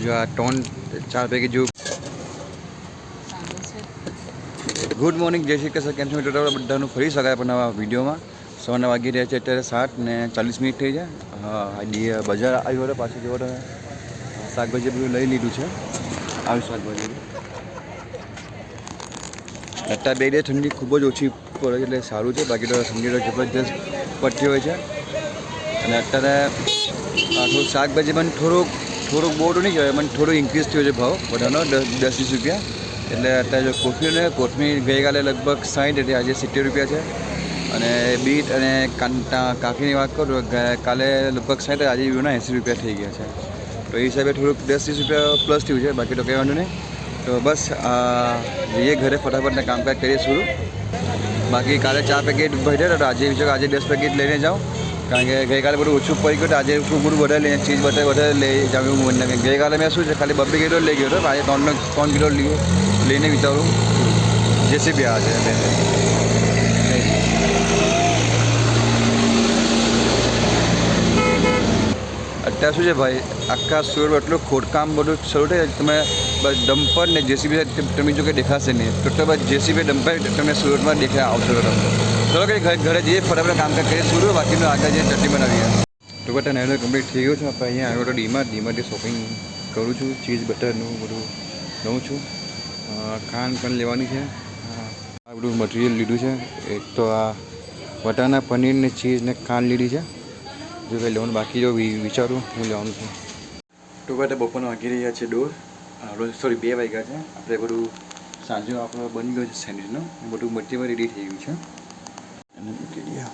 હજુ આ 4 પેકેટ જેવું. ગુડ મોર્નિંગ, જય શ્રી કૃષ્ણ. કેમ છો મિત્રો? બધાનું ફરી શકાય પણ નવા વિડીયોમાં. સવારના વાગી રહ્યા છે અત્યારે 7:40 થઈ જાય. હા, બજાર આવ્યો હતો પાછું જોવો તમે. શાકભાજી બધું લઈ લીધું છે. આવી શાકભાજી અત્યારે 2 દિવસ ઠંડી ખૂબ જ ઓછી પડે છે એટલે સારું છે. બાકી તો ઠંડી તો જબરજસ્ત પડતી હોય છે. અને અત્યારે થોડું શાકભાજી પણ થોડુંક બહુ નહીં કહેવાય પણ થોડું ઇન્ક્રીઝ થયો છે ભાવ બધાનો 10-20 રૂપિયા. એટલે અત્યારે જો કોથમીર ગઈકાલે લગભગ 60 હતી, આજે 70 રૂપિયા છે. અને બીટ અને કાકીની વાત કરું તો કાલે લગભગ 60, આજે 80 રૂપિયા થઈ ગયા છે. તો એ હિસાબે થોડુંક 10-20 રૂપિયા પ્લસ થયું છે. બાકી તો કહેવાનું નહીં. તો બસ જઈએ ઘરે ફટાફટને કામકાજ કરીએ શરૂ. બાકી કાલે 4 પેકેટ ભર્યા તો આજે 10 પેકેટ લઈને જાઉં. કારણ કે ગઈકાલે બધું ઓછું પડી ગયું. આજે થોડું બધું વધારે લઈને ચીઝ વધારે લઈ જાઉં એવું મને. ગઈકાલે મેં શું છે ખાલી 2 કિલો લઈ ગયો હતો. આજે 3 કિલો લઈને વિચારું જેસીબી આ છે. અત્યારે શું છે ભાઈ, આખા સુરત એટલું ખોદકામ બધું શરૂ થાય. તમે બસ ડમ્પર ને જેસીબી તમે જો કંઈ દેખાશે નહીં. તો બસ જેસીબી ડમ્પર તમને સુરતમાં દેખાય આવશે તો તમને. ચલો કંઈ ઘરે જઈએ ફટાફટ કામકાજ કરીએ શરૂ. બાકીનું આગળ જઈએ ચટણી બનાવીએ. તો બધા નહેરો કમ્પ્લીટ થઈ ગયો છું. આપણે અહીંયા આવ્યો તો ડીમાર્ટથી શોપિંગ કરું છું. ચીઝ બટરનું બધું લઉં છું. ખાંડ પણ લેવાની છે. આ બધું મટીરિયલ લીધું છે. એક તો આ વટાણા, પનીર ને ચીઝ ને ખાંડ લીધી છે. જો કંઈ લેવાનું બાકી જો વિચારું હું લેવાનું છું. તો બધા બપોરના વાગી રહ્યા છે 2 વાગ્યા છે. આપણે બધું સાંજે આપણે બની ગયું છે સેન્ડવિચનું. બધું મટીરિયલ રેડી થઈ ગયું છે. અને મૂકી દઈએ.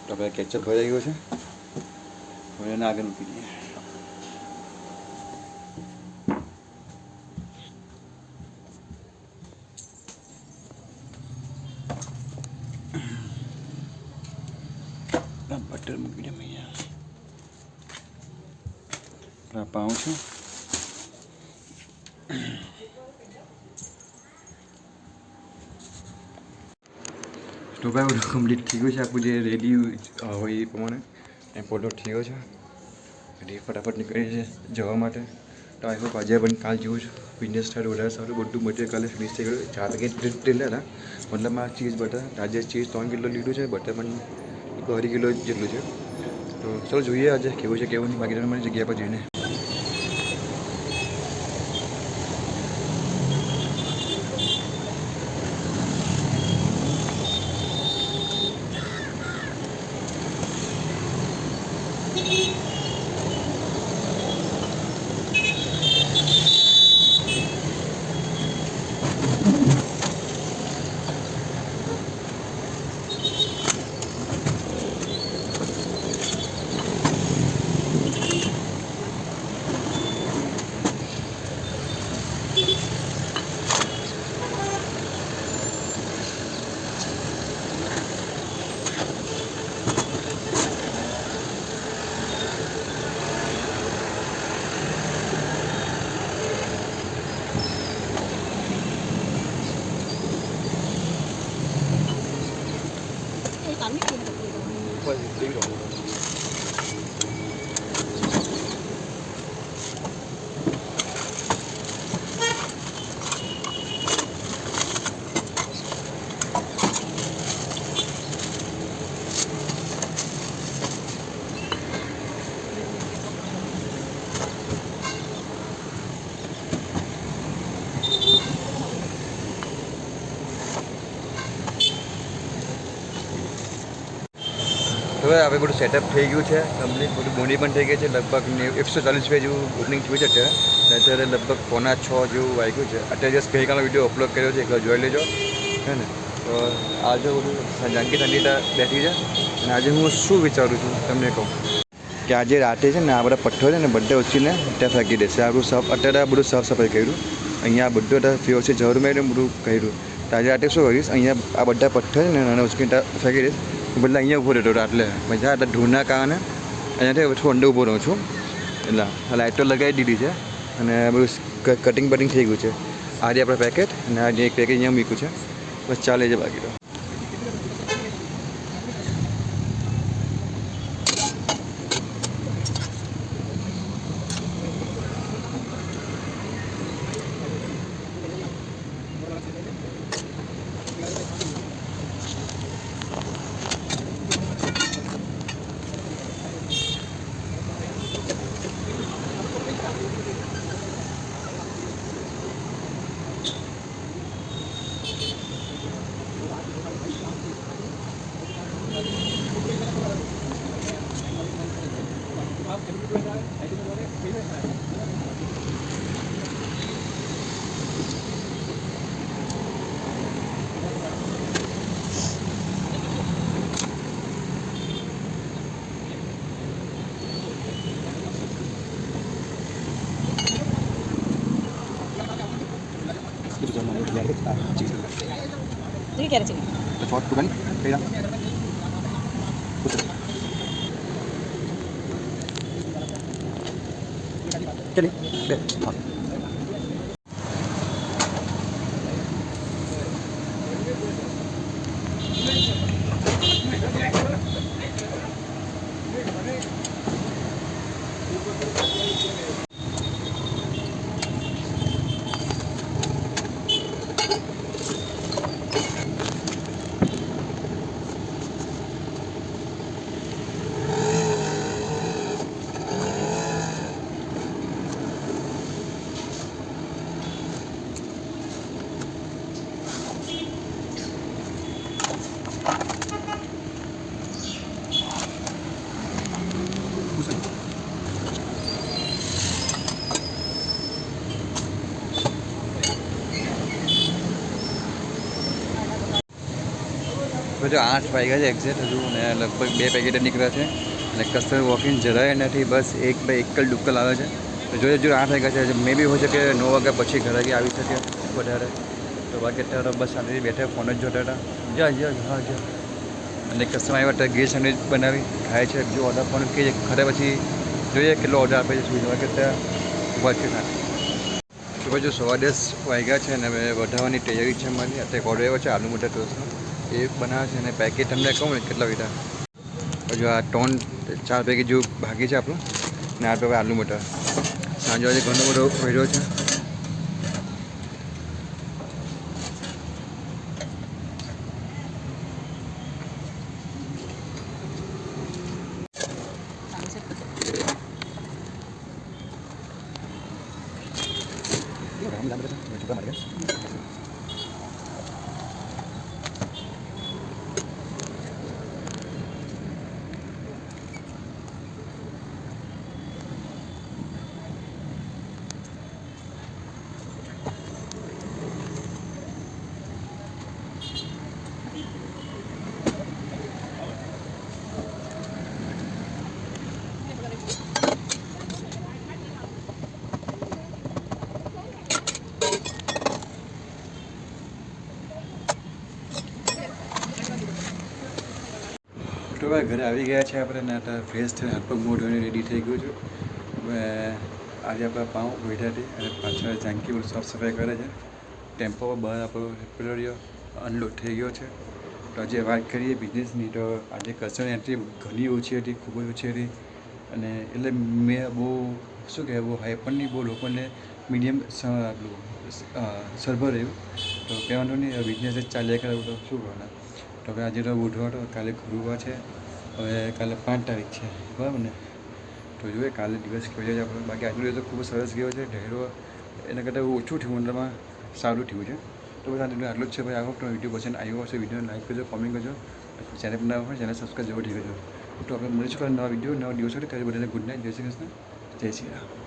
તો આપણે કેચઅપ ભરાઈ ગયો છે. હવે એને આગળ મૂકી દઈએ. બટર મૂકી દઈએ અહીંયા. પાઉં છું. તો ભાઈ બધું કમ્પ્લીટ થઈ ગયું છે. આપણું જે રેડી હોય એ પ્રમાણે એ ફોટો થઈ ગયો છે. એટલે ફટાફટ નીકળી છે જવા માટે. તો આઈ હોપ આજે પણ કાલ જેવું જ બિઝનેસ સ્ટાર્ટ વધારે સારું. બધું મટીરિયલ કાલે ફિનિશ થઈ ગયું. 4 પેકેટ લીધા હતા. મતલબ આ ચીઝ બટર આજે ચીઝ 3 કિલો લીધું છે. બટર પણ 2.5 કિલો જેટલું છે. તો ચલો જોઈએ આજે કેવું છે કેવું નહીં. બાકી તમારી જગ્યા પર જઈને હવે આપણે બધું સેટઅપ થઈ ગયું છે કમ્પ્લીટ, બધું બોડી પણ થઈ ગઈ છે. લગભગ 140 જેવું ઓપનિંગ થયું છે અત્યારે લગભગ 5:45 જેવું વાગ્યું છે. અત્યારે જસ્ટ ગઈકાલનો વિડીયો અપલોડ કર્યો છે, એકવાર જોઈ લેજો, હે ને. તો આજે બધું જાનકી ઠંડીતા બેઠી છે. અને આજે હું શું વિચારું છું તમને કહું કે આજે રાતે છે ને આ બધા પથ્થર છે ને બધા ઉચીને ત્યાં ફેંકી દેશે. આપણું અત્યારે બધું સાફ સફાઈ કર્યું, અહીંયા બધું અત્યારે ફ્યો છે જરૂર મેં બધું કર્યું. તો આજે રાતે શું કરીશ, અહીંયા આ બધા પથ્થર છે ને નાના ઉચકીને ત્યાં ફેંકી દઈશ. બદલે અહીંયા ઊભો રહેતો એટલે મજા એટલે ધૂળના કારણે અહીંયાથી થોડું અંદર ઊભો રહું છું. એટલે લાઇટો લગાવી દીધી છે અને બધું કટિંગ બટિંગ થઈ ગયું છે. આજે આપણે પેકેટ અને આજે એક પેકેટ અહીંયા મૂક્યું છે, બસ ચાલે છે બાકી તો. Jadi kayak sini. Cepat bukan? Kayak. Jadi, deh. જો 8 વાગ્યા છે એક્ઝેક્ટ હજુ, ને લગભગ 2 પેકેટ નીકળ્યા છે અને કસ્ટમર વોકિંગ જરાય નથી, બસ એક ડુક્કલ આવે છે. તો જોઈએ હજુ 8 વાગ્યા છે, મે બી હોય શકે 9 વાગ્યા પછી ઘરાકી આવી શકે વધારે. તો બાકી અત્યારે બસ શાંતિથી બેઠા ફોન જ જોતા હતા. હા અને કસ્ટમર આવ્યા અત્યારે ઘી સેન્ડવિચ બનાવી ખાય છે. જો ઓર્ડર ફોન કહીએ ખરે પછી જોઈએ કેટલો ઓર્ડર આપે છે, શું કે ત્યાં ઊભા છે ના. તો પછી 10:15 વાગ્યા છે અને હવે વધારવાની તૈયારી છે મારી. અત્યારે ઓર્ડર આવ્યો છે આલુ મટર ટોસ્ટનો, એ બનાવે છે. અને પેકેટ તમને કહું ને કેટલા વીટા, હજુ આ 4 પેકેટ જેવું બાકી છે આપણું. ને આ તો હવે આલુ મટર સાંજે આજે ઘણો બધો પડ્યો છે. તો ભાઈ ઘરે આવી ગયા છે આપણે, ને અત્યારે ફ્રેશ થઈને હાથ પગ મોઢ ધોઈને રેડી થઈ ગયું છું. હવે આજે આપણા પાઉં બેઠાથી અને પાછળ જાનકી બધું સાફ સફાઈ કરે છે. ટેમ્પો બહાર આપણો પેલો અનલોડ થઈ ગયો છે. તો આજે વાત કરીએ બિઝનેસની, તો આજે કસ્ટમર એન્ટ્રી ઘણી ઓછી હતી, ખૂબ જ ઓછી હતી. અને એટલે મેં બહુ શું કહેવાય, બહુ હાઈ પણ નહીં, બહુ લો પણ નહીં, મીડિયમ સરભર રહ્યું. તો કહેવાનું નહીં, બિઝનેસ જ ચાલ્યા કરે તો શું કરવાના. તો હવે આજે તો બુધવાર હતો, કાલે ગુરુવાર છે, હવે કાલે 5 તારીખ છે, બરાબર ને. તો જોઈએ કાલે દિવસ કેવો જાય આપણો. બાકી આજનો દિવસ તો ખૂબ જ સરસ ગયો છે. ઢેરો એના કરતાં ઓછું થયું, મતલબમાં સારું થયું છે. તો બધા આટલું જ છે ભાઈ. આ વખતે વિડીયો પસંદ આવ્યો હશે, વિડીયોને લાઈક કરજો, કોમેન્ટ કરજો. ચેનલ પર નવા હોય ચેનલ સબસ્ક્રાઈબ જરૂરથી કરજો. તો આપણે મળીશું નવા વિડીયો નવા દિવસો. ત્યારે બધાને ગુડ નાઇટ, જય શ્રી કૃષ્ણ, જય શ્રી રામ.